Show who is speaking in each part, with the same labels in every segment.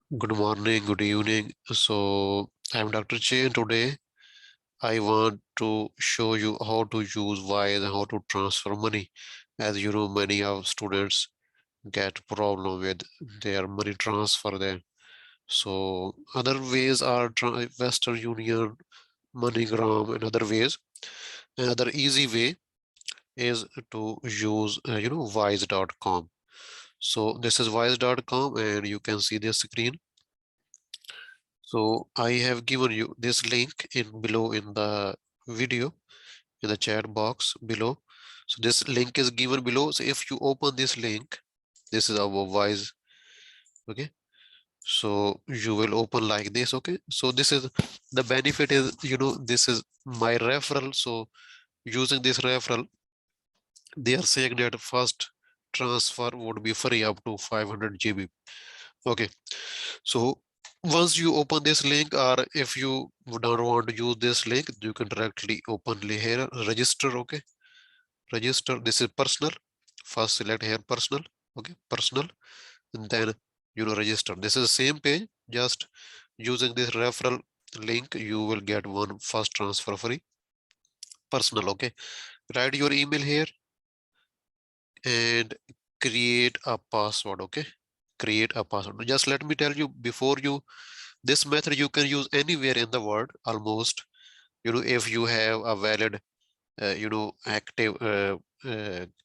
Speaker 1: Good morning, good evening. So, I'm Dr. Che, and today I want to show you how to use Wise and how to transfer money. As you know, many of students get problem with their money transfer there. So, other ways are Western Union, MoneyGram, and other ways. Another easy way is to use, Wise.com. So, this is Wise.com, and you can see the screen. So I have given you this link in below in the video in the chat box below. So this link is given below. So if you open this link, this is our Wise. Okay. So you will open like this. Okay. So this is the benefit is, this is my referral. So using this referral, they are saying that first transfer would be free up to 500 GB. Okay. So once you open this link, or if you don't want to use this link, you can directly openly here register. Okay, register. This is personal. First select here personal. Okay, personal, and then register. This is the same page. Just using this referral link, you will get one first transfer free. Personal. Okay, write your email here and create a password. Okay, create a password. Just let me tell you before you. This method you can use anywhere in the world almost. If you have a valid active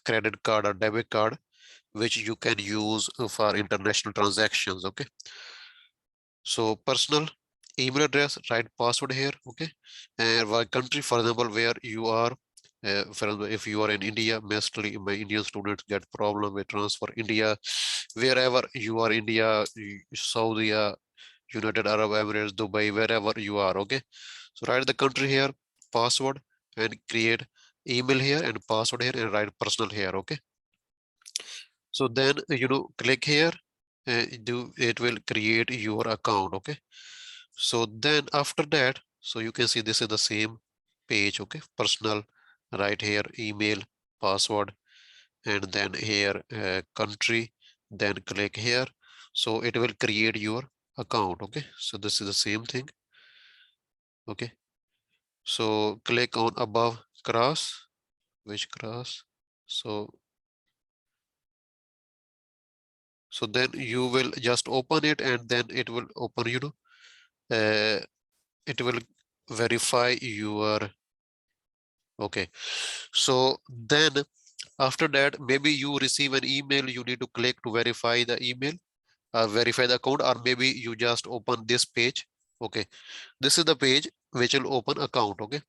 Speaker 1: credit card or debit card which you can use for international transactions. Okay, so personal email address, write password here. Okay, and by country, for example, where you are. For example, if you are in India, mostly my Indian students get problem with transfer India. Wherever you are, India, Saudi, United Arab Emirates, Dubai, wherever you are. Okay, so write the country here, password, and create email here and password here and write personal here. Okay, so then click here and do it will create your account. Okay, so then after that, so you can see this is the same page. Okay, personal, right here, email, password, and then here country, then click here. So it will create your account. Okay, so this is the same thing. Okay, so click on above cross, which cross. So then you will just open it and then it will open, uh, it will verify your. Okay, so then after that, maybe you receive an email, you need to click to verify the email, verify the account, or maybe you just open this page. Okay, this is the page which will open account. Okay,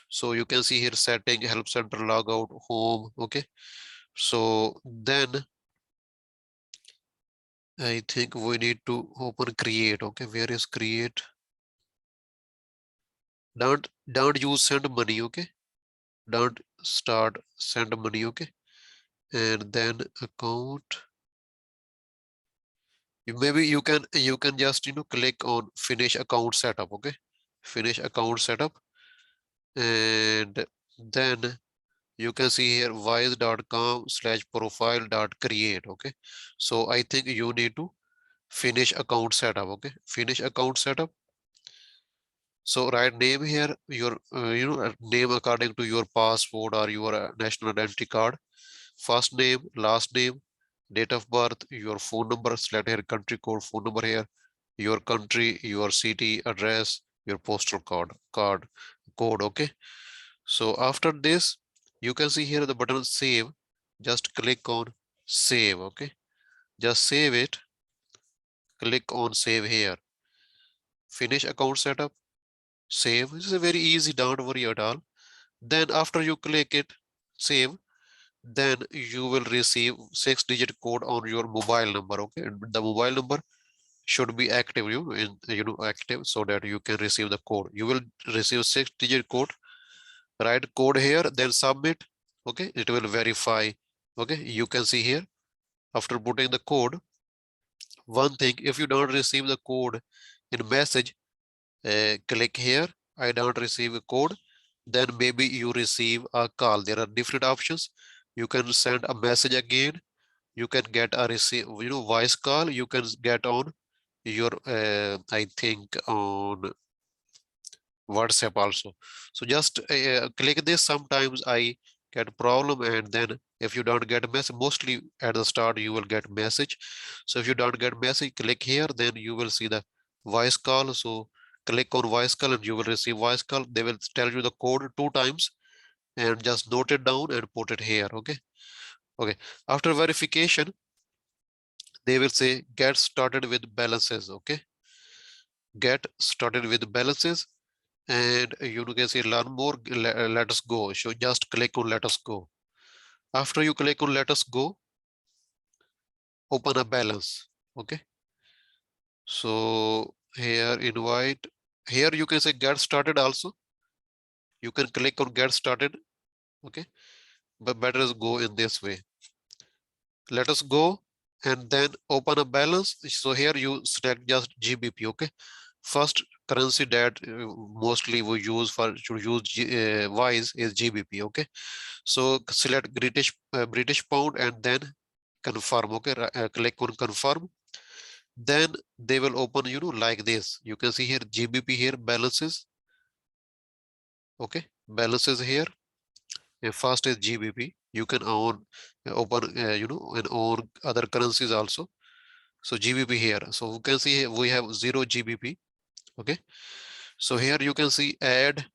Speaker 1: so you can see here setting, help center, logout, home. Okay, so then I think we need to open create. Okay, where is create? Don't use send money. Okay, don't start send money. Okay, and then account. Maybe you can just click on finish account setup. Okay, finish account setup, and then you can see here wise.com/profile.create. Okay, so I think you need to finish account setup. Okay, finish account setup. So write name here, your name according to your passport or your national identity card. First name, last name, date of birth, your phone number. Select here country code, phone number here, your country, your city address, your postal code. Okay. So after this, you can see here the button save. Just click on save. Okay. Just save it. Click on save here. Finish account setup. Save. This is a very easy. Don't worry at all. Then after you click it, save, then you will receive 6-digit code on your mobile number. Okay, and the mobile number should be active, active, so that you can receive the code. You will receive 6-digit code. Write code here, then submit. Okay, it will verify. Okay, you can see here after putting the code. One thing, if you don't receive the code in message, click here, I don't receive a code. Then maybe you receive a call. There are different options. You can send a message again. You can get a receive, voice call. You can get on, your I think on WhatsApp also. So just click this. Sometimes I get problem, and then if you don't get a message, mostly at the start you will get message. So if you don't get message, click here, then you will see the voice call. So click on voice call and you will receive voice call. They will tell you the code 2 times, and just note it down and put it here. Okay. Okay. After verification, they will say get started with balances. Okay. Get started with balances. And you can say learn more, let us go. So just click on let us go. After you click on let us go, open a balance. Okay. So here invite, here you can say get started also. You can click on get started. Okay. But better is go in this way. Let us go and then open a balance. So here you select just GBP. Okay. First currency that mostly we use for to use Wise is GBP. Okay. So select British pound and then confirm. Okay. Click on confirm. Then they will open, like this. You can see here GBP here balances. Okay. Balances here. And first is GBP. You can own open and own other currencies also. So GBP here. So you can see here we have 0 GBP. Okay. So here you can see add,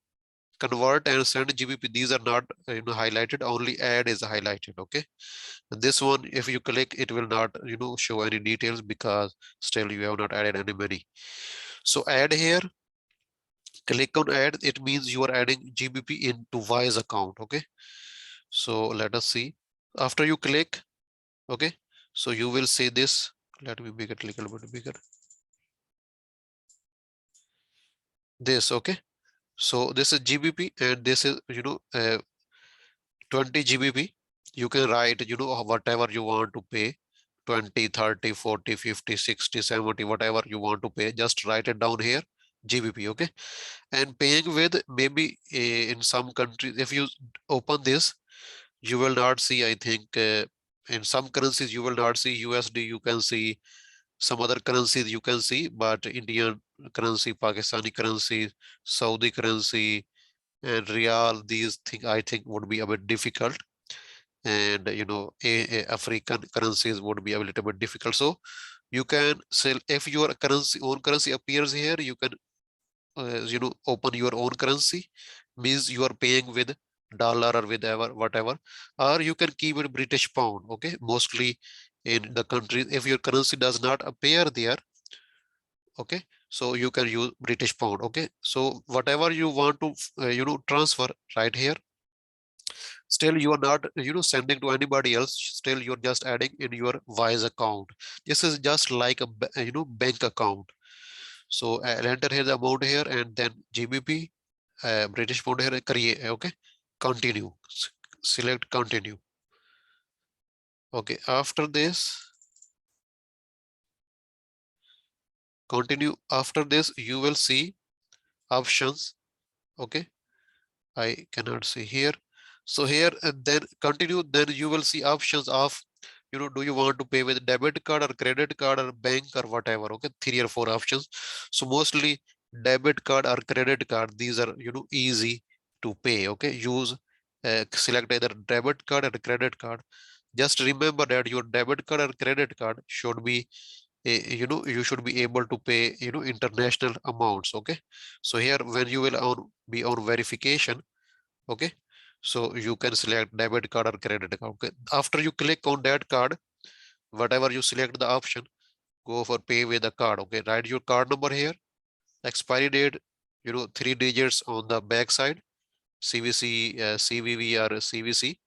Speaker 1: convert and send GBP. These are not highlighted. Only add is highlighted. Okay. And this one, if you click, it will not show any details because still you have not added any money. So add here, click on add. It means you are adding GBP into Wise account. Okay. So let us see. After you click, okay. So you will see this. Let me make it a little bit bigger. This, okay. So this is GBP and this is 20 GBP. You can write whatever you want to pay, 20, 30, 40, 50, 60, 70, whatever you want to pay, just write it down here, GBP. Okay. And paying with maybe in some countries, if you open this, you will not see, I think in some currencies you will not see USD. You can see some other currencies you can see, but Indian currency, Pakistani currency, Saudi currency and Real, these things I think would be a bit difficult. And African currencies would be a little bit difficult. So you can sell, if your own currency appears here, you can open your own currency, means you are paying with dollar or with whatever, or you can keep it British pound. Okay. Mostly in the country, if your currency does not appear there, okay, so you can use British pound. Okay. So whatever you want to transfer right here, still you are not sending to anybody else, still you're just adding in your Wise account. This is just like a bank account. So I'll enter here the amount here and then GBP, British pound here, create. Okay. Continue. Select continue. Okay. After this, continue. After this, you will see options. Okay. I cannot see here. So here then continue, then you will see options of, do you want to pay with debit card or credit card or bank or whatever. Okay. 3 or 4 options. So mostly debit card or credit card, these are, easy to pay. Okay. Use, select either debit card or credit card. Just remember that your debit card or credit card should be, you should be able to pay, international amounts. Okay. So here when you will be on verification, okay, so you can select debit card or credit card. Okay. After you click on that card, whatever you select the option, go for pay with a card. Okay. Write your card number here, expiry date, 3 digits on the back side, CVC, CVV or CVC.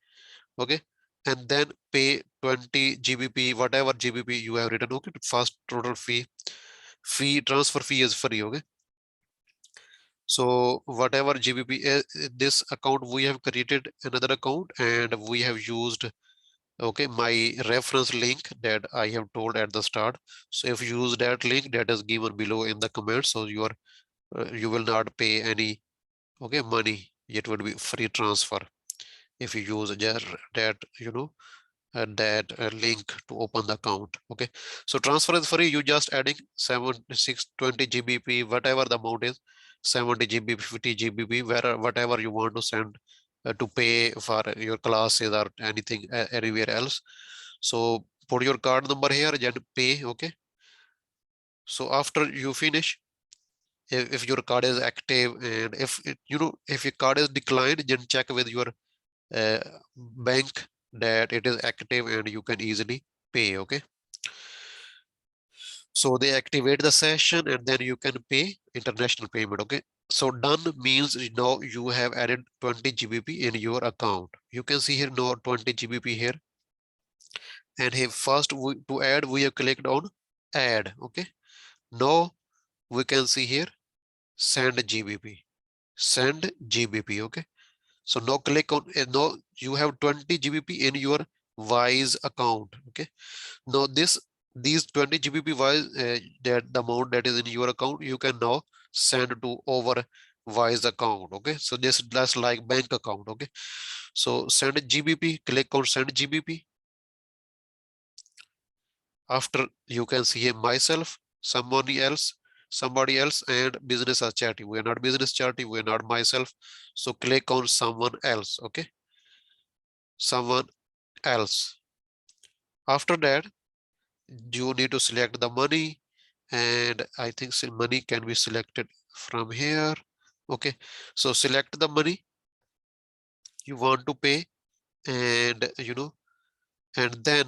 Speaker 1: Okay. And then pay 20 GBP, whatever GBP you have written. Okay. First total fee transfer fee is free. Okay. So whatever GBP, this account we have created another account and we have used, okay, my reference link that I have told at the start. So if you use that link that is given below in the comments, so you will not pay any, okay, money. It would be free transfer if you use that that link to open the account. Okay, so transfer is free. You just adding 7620 GBP, whatever the amount is, 70 GBP, 50 GBP, whatever you want to send to pay for your classes or anything anywhere else. So put your card number here and pay. Okay, so after you finish, if your card is active, and if if your card is declined, then check with your uh, bank that it is active and you can easily pay. Okay, so they activate the session and then you can pay international payment. Okay, so done means now you have added 20 GBP in your account. You can see here now 20 GBP here, and here first to add we have clicked on add. Okay, now we can see here send GBP, send GBP. Okay, so now click on now you have 20 GBP in your Wise account. Okay, now these 20 GBP Wise that the amount that is in your account, you can now send to over Wise account. Okay, so this that's like bank account. Okay, so send GBP, click on send GBP. After you can see here myself, somebody else, and business or charity. We are not business charity, we are not myself. So click on someone else. Okay, someone else. After that, you need to select the money, and I think money can be selected from here. Okay, so select the money you want to pay, and and then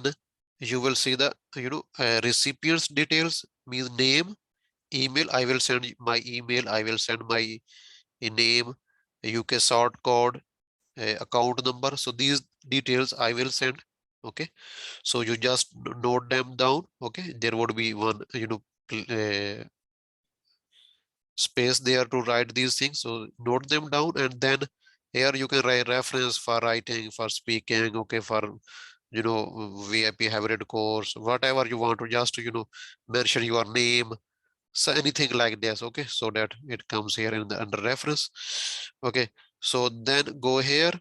Speaker 1: you will see the recipient's details, means name, email. I will send my email, I will send my name, UK sort code, account number. So these details I will send. Okay, so you just note them down. Okay, there would be one space there to write these things, so note them down, and then here you can write reference for writing, for speaking. Okay, for VIP hybrid course, whatever you want to just mention your name, so anything like this. Okay, so that it comes here in the under reference. Okay, so then go here,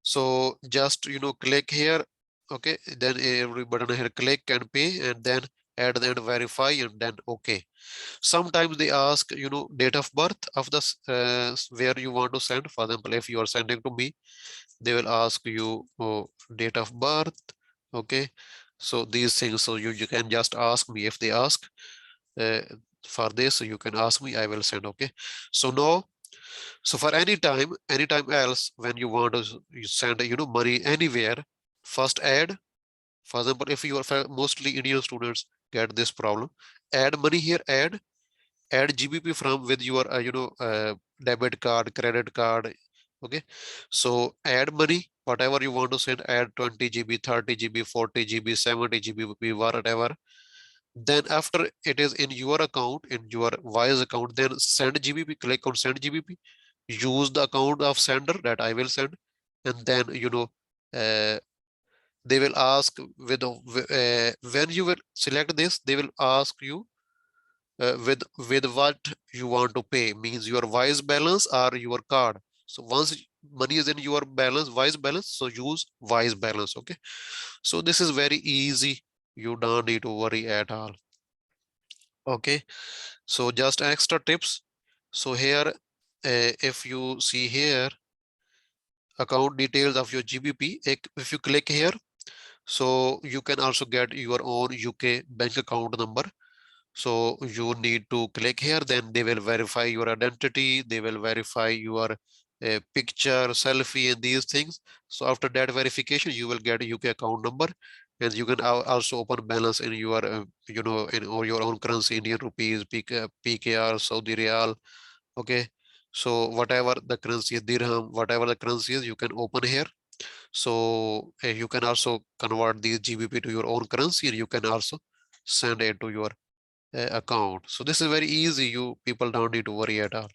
Speaker 1: so just click here. Okay, then every button here, click and pay, and then add and verify, and then okay. Sometimes they ask date of birth of the where you want to send. For example, if you are sending to me, they will ask you date of birth. Okay, so these things, so you can just ask me. If they ask uh, for this, so you can ask me, I will send. Okay, so now, so for anytime else when you want to you send money anywhere, first add. For example, if you are mostly Indian students get this problem, add money here, add GBP from with your debit card, credit card. Okay, so add money, whatever you want to send, add 20 GB, 30 GB, 40 GB, 70 GB, whatever. Then after it is in your account, in your Wise account, then send GBP, click on send GBP, use the account of sender that I will send, and then uh, they will ask with when you will select this, they will ask you with what you want to pay, means your Wise balance or your card. So once money is in your balance, Wise balance, so use Wise balance. Okay, so this is very easy, you don't need to worry at all. Okay, so just extra tips. So here if you see here account details of your GBP, if you click here, so you can also get your own UK bank account number. So you need to click here, then they will verify your identity, they will verify your picture, selfie, and these things. So after that verification, you will get a UK account number, and you can also open balance in your in or your own currency, Indian rupees, PKR, Saudi Riyal. Okay, so whatever the currency is, dirham, whatever the currency is, you can open here. So you can also convert these GBP to your own currency, and you can also send it to your account. So this is very easy, you people don't need to worry at all.